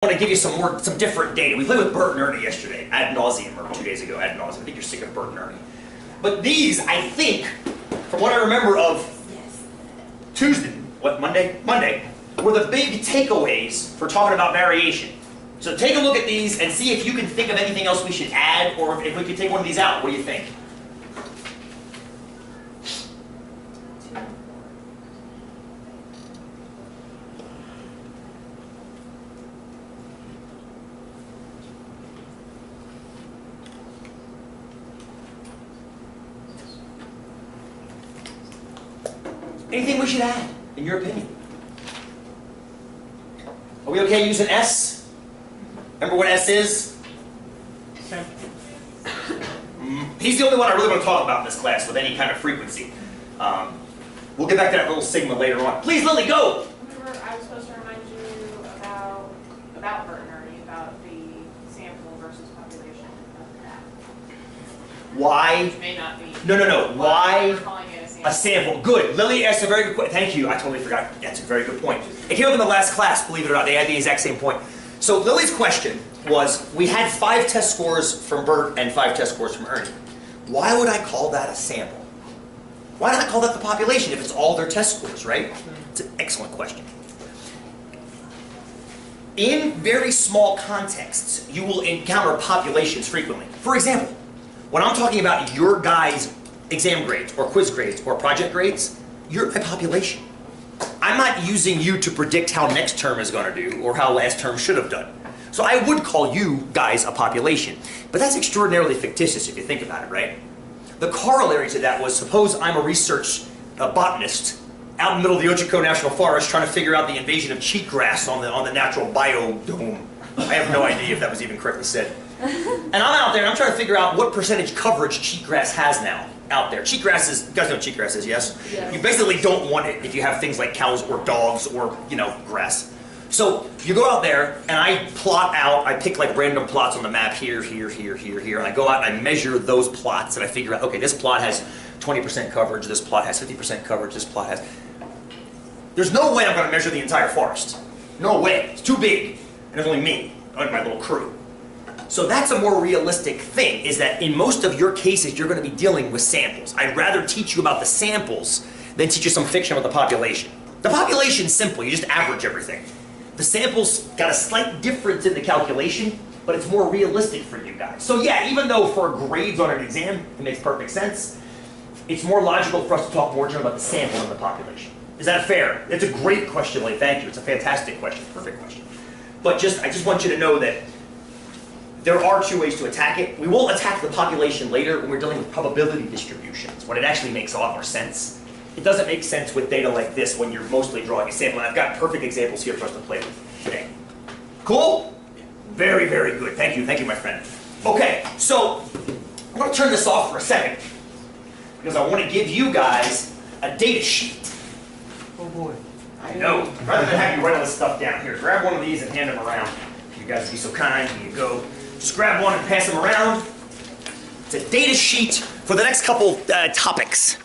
I want to give you some different data. We played with Bert and Ernie yesterday, ad nauseum, or 2 days ago, ad nauseum. I think you're sick of Bert and Ernie. But these, I think, from what I remember of Tuesday, Monday, were the big takeaways for talking about variation. So take a look at these and see if you can think of anything else we should add, or if we could take one of these out. What do you think? Anything we should add, in your opinion? Are we okay using S? Remember what S is? He's the only one I really want to talk about in this class with any kind of frequency. We'll get back to that little sigma later on. Please, Lily, go! Remember, I was supposed to remind you about Bert and Ernie, about the sample versus population of that. Why? Which may not be. No. Why? We're calling it a sample. A sample. Good. Lily asked a very good question. Thank you. I totally forgot. That's a very good point. It came up in the last class, believe it or not. They had the exact same point. So Lily's question was, we had 5 test scores from Bert and 5 test scores from Ernie. Why would I call that a sample? Why not call that the population if it's all their test scores, right? It's an excellent question. In very small contexts, you will encounter populations frequently. For example, when I'm talking about your guys' exam grades or quiz grades or project grades, you're my population. I'm not using you to predict how next term is going to do or how last term should have done. So I would call you guys a population, but that's extraordinarily fictitious if you think about it, right? The corollary to that was, suppose I'm a research botanist out in the middle of the Ochiko National Forest trying to figure out the invasion of cheatgrass on the natural biodome. I have no idea if that was even correctly said. And I'm out there and I'm trying to figure out what percentage coverage cheatgrass has now out there. Cheatgrass is, you guys know what cheatgrass is, yes? Yes. You basically don't want it if you have things like cows or dogs or, grass. So you go out there and I plot out, I pick like random plots on the map here, and I go out and I measure those plots and I figure out, okay, this plot has 20% coverage, this plot has 50% coverage, this plot has... There's no way I'm going to measure the entire forest. No way. It's too big. And there's only me and my little crew. So that's a more realistic thing, is that in most of your cases, you're going to be dealing with samples. I'd rather teach you about the samples than teach you some fiction about the population. The population's simple. You just average everything. The samples got a slight difference in the calculation, but it's more realistic for you guys. So yeah, even though for grades on an exam, it makes perfect sense, it's more logical for us to talk more generally about the sample than the population. Is that fair? It's a great question, Lee. Thank you. It's a fantastic question. Perfect question. But I just want you to know that there are 2 ways to attack it. We will attack the population later when we're dealing with probability distributions, when it actually makes a lot more sense. It doesn't make sense with data like this when you're mostly drawing a sample, and I've got perfect examples here for us to play with today. Cool? Very, very good. Thank you, my friend. Okay, so I'm going to turn this off for a second because I want to give you guys a data sheet. Oh boy. I know. Rather than have you write all this stuff down here, grab one of these and hand them around. If you guys would be so kind, here you go. Just grab one and pass them around. It's a data sheet for the next couple topics.